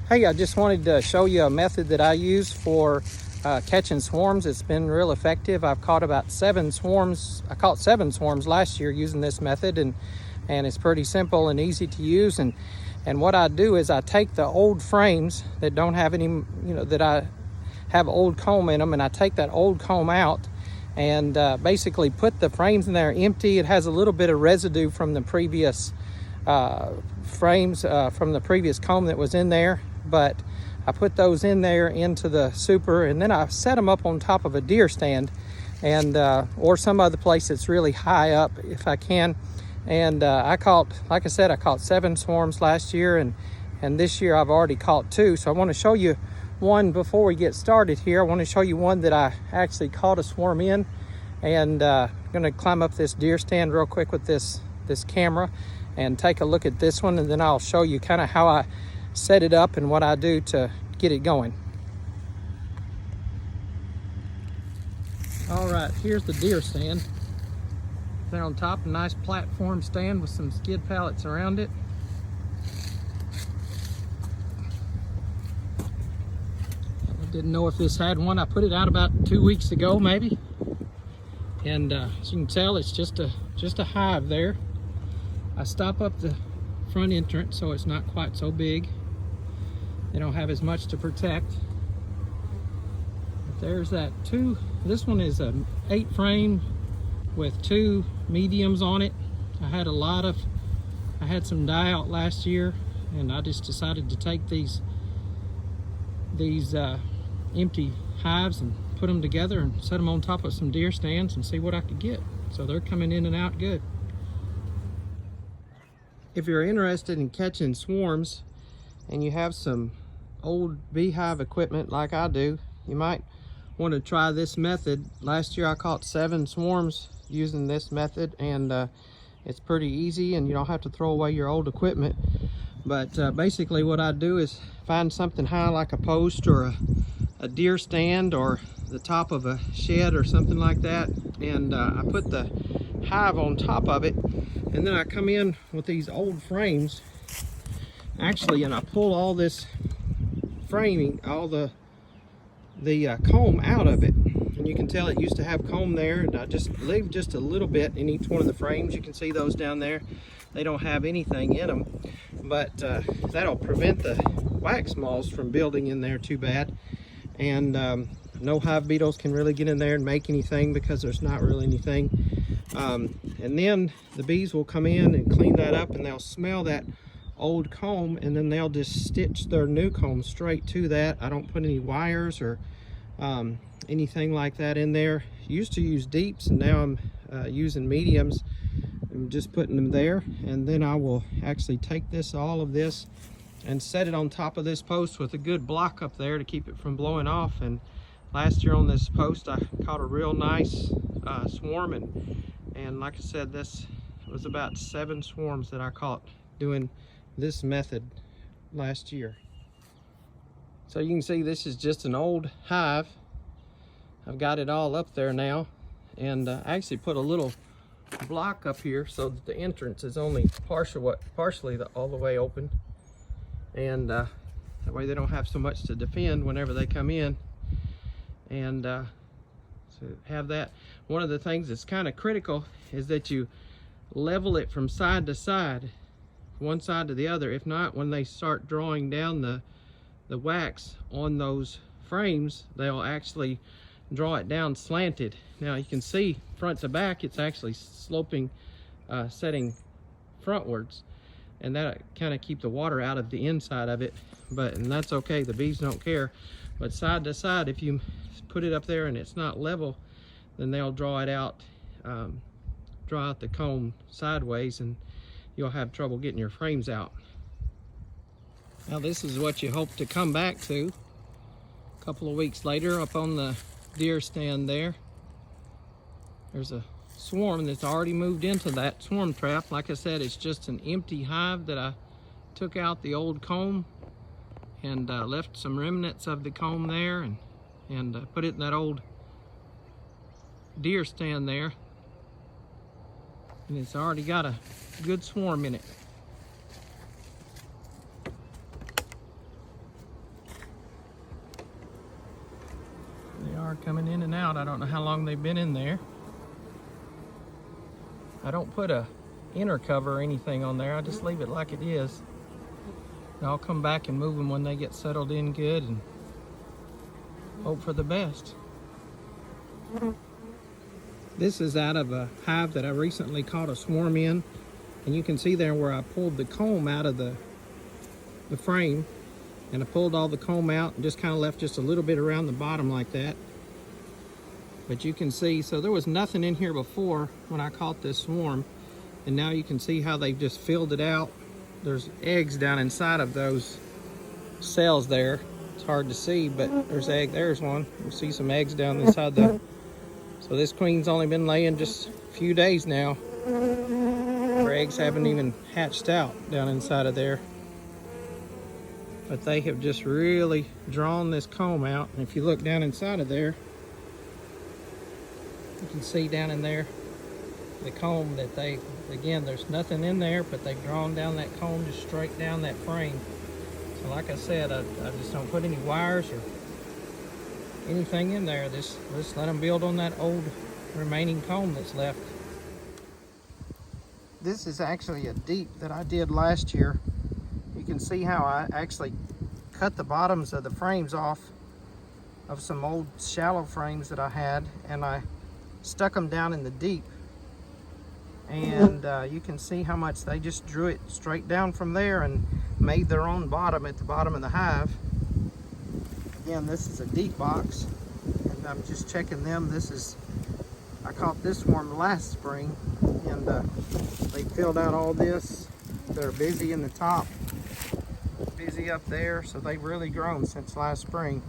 Hey, I just wanted to show you a method that I use for catching swarms. It's been real effective. I've caught about 7 swarms. I caught 7 swarms last year using this method, and it's pretty simple and easy to use. And what I do is I take the old frames that don't have any, that I have old comb in them, and I take that old comb out and basically put the frames in there empty. It has a little bit of residue from the previous frames, from the previous comb that was in there, but I put those in there into the super, and then I set them up on top of a deer stand, and or some other place that's really high up if I can. And I caught, like I said, I caught 7 swarms last year, and this year I've already caught 2. So I want to show you one before we get started here. I want to show you one that I actually caught a swarm in, and I'm going to climb up this deer stand real quick with this camera and take a look at this one, and then I'll show you kind of how I set it up and what I do to get it going. All right, here's the deer stand. There on top, a nice platform stand with some skid pallets around it. I didn't know if this had one. I put it out about 2 weeks ago, maybe. And as you can tell, it's just a hive there. I stop up the front entrance so it's not quite so big. They don't have as much to protect. But there's that 2. This one is an 8 frame with 2 mediums on it. I had some die out last year, and I just decided to take these empty hives and put them together and set them on top of some deer stands and see what I could get. So they're coming in and out good. If you're interested in catching swarms and you have some old beehive equipment like I do, you might want to try this method. Last year I caught 7 swarms using this method, and it's pretty easy, and you don't have to throw away your old equipment. But basically what I do is find something high like a post or a deer stand or the top of a shed or something like that, and I put the hive on top of it, and then I come in with these old frames actually, and I pull all this framing, all the comb out of it, and you can tell it used to have comb there, and I just leave just a little bit in each one of the frames. You can see those down there, they don't have anything in them, but that'll prevent the wax moths from building in there too bad, and no hive beetles can really get in there and make anything because there's not really anything. And then the bees will come in and clean that up, and they'll smell that old comb, and then they'll just stitch their new comb straight to that. I don't put any wires or anything like that in there. Used to use deeps, and now I'm using mediums. I'm just putting them there, and then I will actually take all of this and set it on top of this post with a good block up there to keep it from blowing off. And last year on this post I caught a real nice swarm, and like I said, this was about 7 swarms that I caught doing this method last year. So you can see this is just an old hive. I've got it all up there now, and I actually put a little block up here so that the entrance is only partially all the way open, and that way they don't have so much to defend whenever they come in. And so have that. One of the things that's kind of critical is that you level it from side to side, one side to the other. If not, when they start drawing down the wax on those frames, they'll actually draw it down slanted. Now you can see front to back, it's actually sloping, setting frontwards, and that kind of keep the water out of the inside of it. And that's okay, the bees don't care. But side to side, if you put it up there and it's not level, then they'll draw it out, draw out the comb sideways, and you'll have trouble getting your frames out. Now this is what you hope to come back to a couple of weeks later. Up on the deer stand there's a swarm that's already moved into that swarm trap. Like I said, it's just an empty hive that I took out the old comb and left some remnants of the comb there, and put it in that old deer stand there, and it's already got a good swarm in it. are coming in and out. I don't know how long they've been in there. I don't put a inner cover or anything on there. I just leave it like it is. And I'll come back and move them when they get settled in good and hope for the best. This is out of a hive that I recently caught a swarm in. And you can see there where I pulled the comb out of the frame. And I pulled all the comb out and just kind of left just a little bit around the bottom like that. But you can see, so there was nothing in here before when I caught this swarm. And now you can see how they've just filled it out. There's eggs down inside of those cells there. It's hard to see, but there's egg. There's one. You see some eggs down inside the... So this queen's only been laying just a few days now. Her eggs haven't even hatched out down inside of there. But they have just really drawn this comb out. And if you look down inside of there, you can see down in there the comb that they, again, there's nothing in there, but they've drawn down that comb just straight down that frame. So like I said, I just don't put any wires or anything in there. Just let them build on that old remaining comb that's left. This is actually a deep that I did last year. You can see how I actually cut the bottoms of the frames off of some old shallow frames that I had, and I stuck them down in the deep. And you can see how much they just drew it straight down from there and made their own bottom at the bottom of the hive. Again, this is a deep box, and I'm just checking them. I caught this swarm last spring, and they filled out all this. They're busy in the top, busy up there, so they've really grown since last spring.